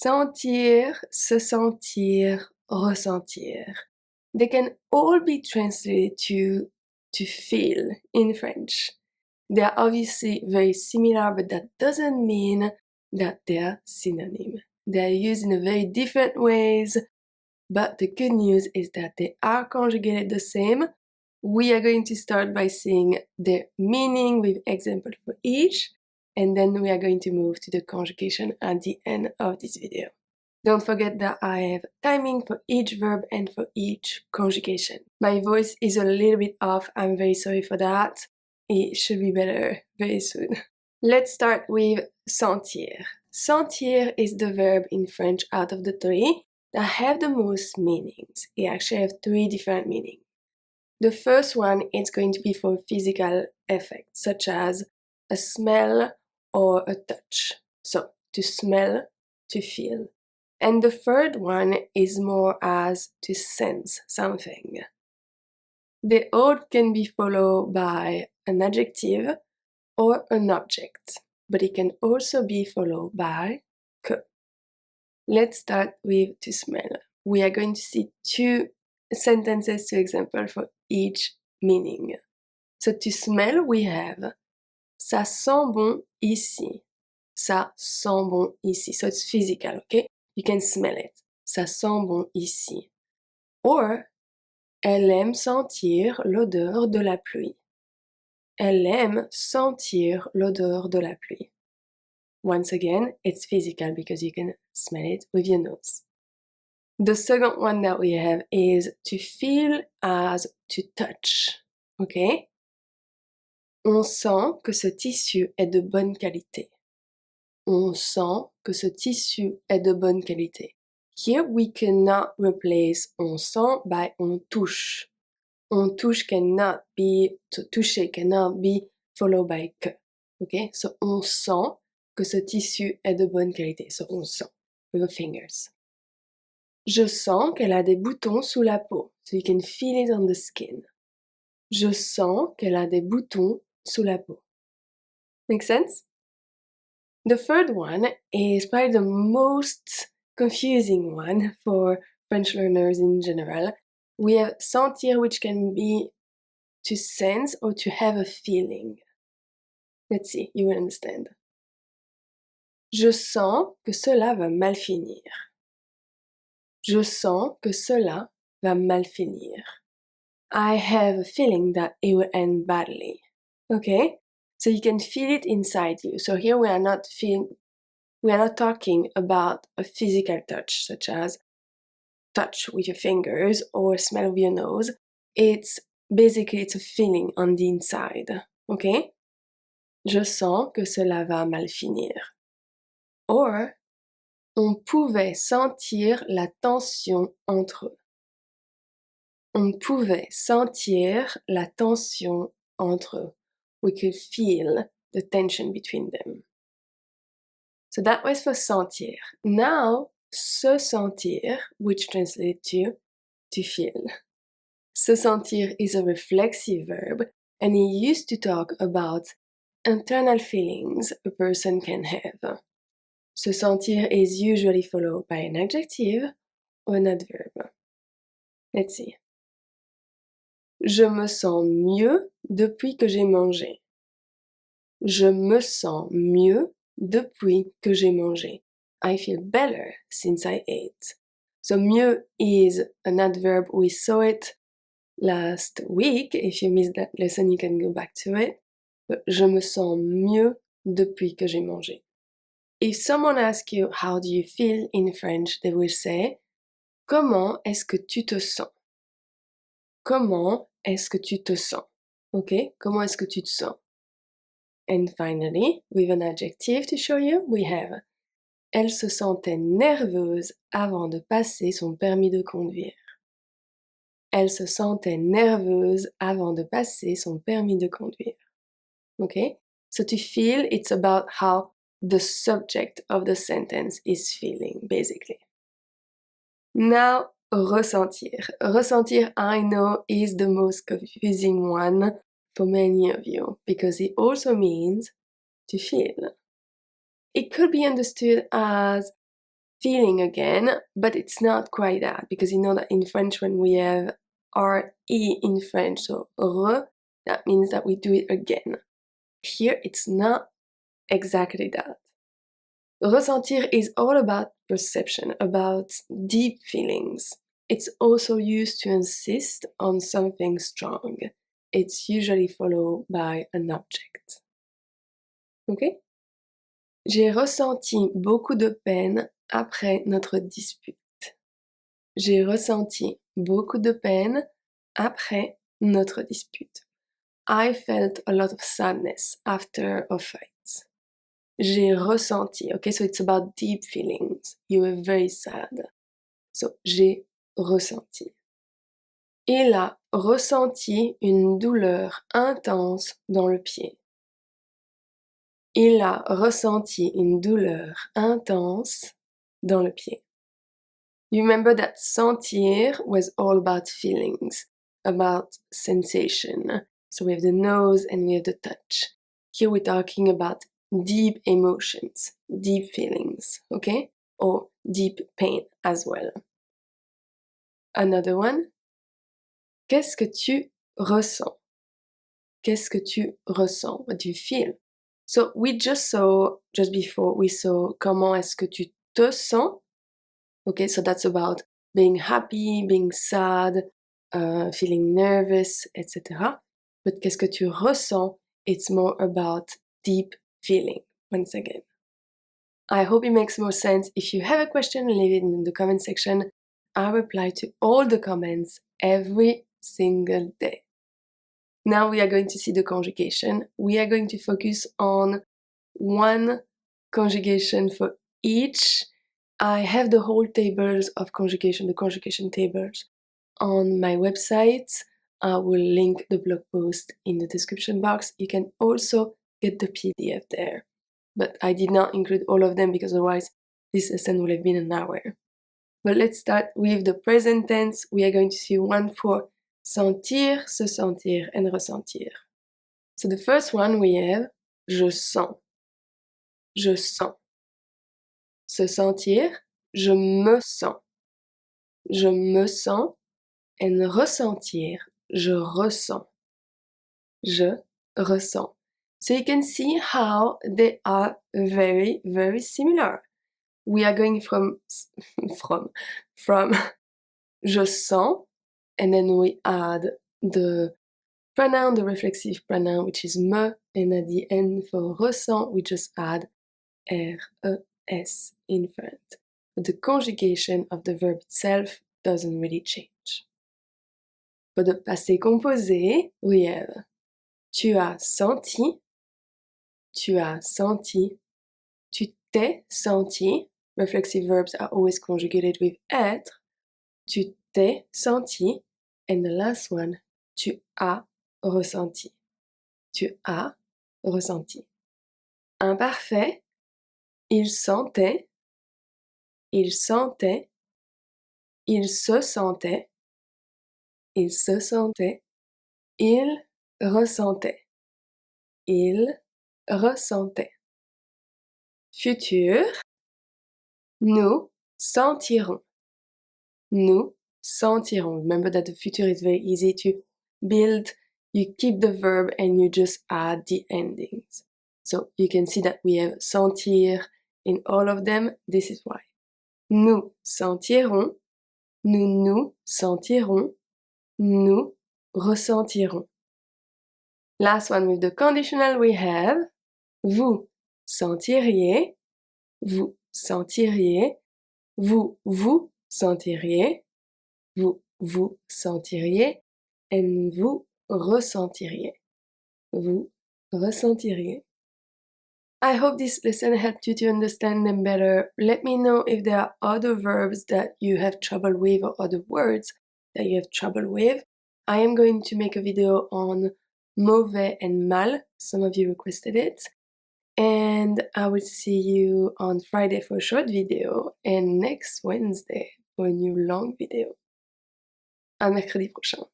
sentir, se sentir, ressentir. They can all be translated to feel in French. They are obviously very similar, but that doesn't mean that they are synonyms. They are used in a very different ways, but the good news is that they are conjugated the same. We are going to start by seeing their meaning with examples for each, and then we are going to move to the conjugation at the end of this video. Don't forget that I have timing for each verb and for each conjugation. My voice is a little bit off, I'm very sorry for that. It should be better very soon. Let's start with sentir. Sentir is the verb in French out of the three that have the most meanings. It actually has three different meanings. The first one is going to be for physical effects, such as a smell or a touch. So, to smell, to feel. And the third one is more as to sense something. They all can be followed by an adjective or an object, but it can also be followed by que. Let's start with to smell. We are going to see two sentences, two examples for each meaning. So to smell, we have ça sent bon ici. Ça sent bon ici. So it's physical, okay? You can smell it. Ça sent bon ici. Or, elle aime sentir l'odeur de la pluie. Elle aime sentir l'odeur de la pluie. Once again, it's physical because you can smell it with your nose. The second one that we have is to feel as to touch. Okay? On sent que ce tissu est de bonne qualité. On sent que ce tissu est de bonne qualité. Here we cannot replace on sent by on touche. On touche cannot be, to toucher cannot be followed by que. Okay? So on sent que ce tissu est de bonne qualité. So on sent with the fingers. Je sens qu'elle a des boutons sous la peau. So you can feel it on the skin. Je sens qu'elle a des boutons sous la peau. Make sense? The third one is probably the most confusing one for French learners in general. We have sentir, which can be to sense or to have a feeling. Let's see, you will understand. Je sens que cela va mal finir. Je sens que cela va mal finir. I have a feeling that it will end badly. Okay? So you can feel it inside you. So here we are not talking about a physical touch, such as touch with your fingers or smell with your nose. It's a feeling on the inside. Okay? Je sens que cela va mal finir. Or, on pouvait sentir la tension entre eux. On pouvait sentir la tension entre eux. We could feel the tension between them. So that was for sentir. Now, se sentir, which translates to feel. Se sentir is a reflexive verb, and it used to talk about internal feelings a person can have. Se sentir is usually followed by an adjective or an adverb. Let's see. Je me sens mieux depuis que j'ai mangé. Je me sens mieux depuis que j'ai mangé. I feel better since I ate. So mieux is an adverb. We saw it last week. If you missed that lesson, you can go back to it. But je me sens mieux depuis que j'ai mangé. If someone asks you how do you feel in French, they will say comment est-ce que tu te sens? Comment est-ce que tu te sens? Okay? Comment est-ce que tu te sens? And finally, with an adjective to show you, we have elle se sentait nerveuse avant de passer son permis de conduire. Elle se sentait nerveuse avant de passer son permis de conduire. Okay? So to feel, it's about how the subject of the sentence is feeling, basically. Now, ressentir. Ressentir, I know, is the most confusing one for many of you, because it also means to feel. It could be understood as feeling again, but it's not quite that, because you know that in French when we have R-E in French, so re, that means that we do it again. Here it's not exactly that. Ressentir is all about perception, about deep feelings. It's also used to insist on something strong. It's usually followed by an object. Okay? J'ai ressenti beaucoup de peine après notre dispute. J'ai ressenti beaucoup de peine après notre dispute. I felt a lot of sadness after a fight. J'ai ressenti, okay, so it's about deep feelings. You were very sad. So, j'ai ressenti. Il a ressenti une douleur intense dans le pied. Il a ressenti une douleur intense dans le pied. You remember that sentir was all about feelings, about sensation. So we have the nose and we have the touch. Here we're talking about deep emotions, deep feelings, okay? Or deep pain as well. Another one. Qu'est-ce que tu ressens? Qu'est-ce que tu ressens? What do you feel? So we just before, we saw comment est-ce que tu te sens? Okay, so that's about being happy, being sad, feeling nervous, etc. But qu'est-ce que tu ressens? It's more about deep feeling, once again. I hope it makes more sense. If you have a question, leave it in the comment section. I reply to all the comments every single day. Now we are going to see the conjugation. We are going to focus on one conjugation for each. I have the whole tables of conjugation, the conjugation tables, on my website. I will link the blog post in the description box. You can also get the PDF there. But I did not include all of them because otherwise this lesson would have been an hour. But let's start with the present tense. We are going to see one for sentir, se sentir, and ressentir. So the first one we have je sens. Je sens. Se sentir, je me sens. Je me sens. And ressentir, je ressens. Je ressens. So you can see how they are very, very similar. We are going from je sens, and then we add the pronoun, the reflexive pronoun, which is me, and at the end for ressent, we just add R-E-S in front. But the conjugation of the verb itself doesn't really change. For the passé composé, we have tu as senti, tu as senti, tu t'es senti. Reflexive verbs are always conjugated with être. Tu t'es senti. And the last one, tu as ressenti. Tu as ressenti. Imparfait, il sentait, il sentait, il se sentait, il se sentait, il ressentait, il ressentait. Futur, nous sentirons, nous sentirons. Remember that the future is very easy to build. You keep the verb and you just add the endings. So you can see that we have sentir in all of them. This is why. Nous sentirons, nous sentirons, nous ressentirons. Last one with the conditional we have vous sentiriez, vous sentiriez, vous sentiriez, vous sentiriez, and vous ressentiriez. Vous ressentiriez. I hope this lesson helped you to understand them better. Let me know if there are other verbs that you have trouble with or other words that you have trouble with. I am going to make a video on mauvais and mal. Some of you requested it. And I will see you on Friday for a short video and next Wednesday for a new long video. À mercredi prochain.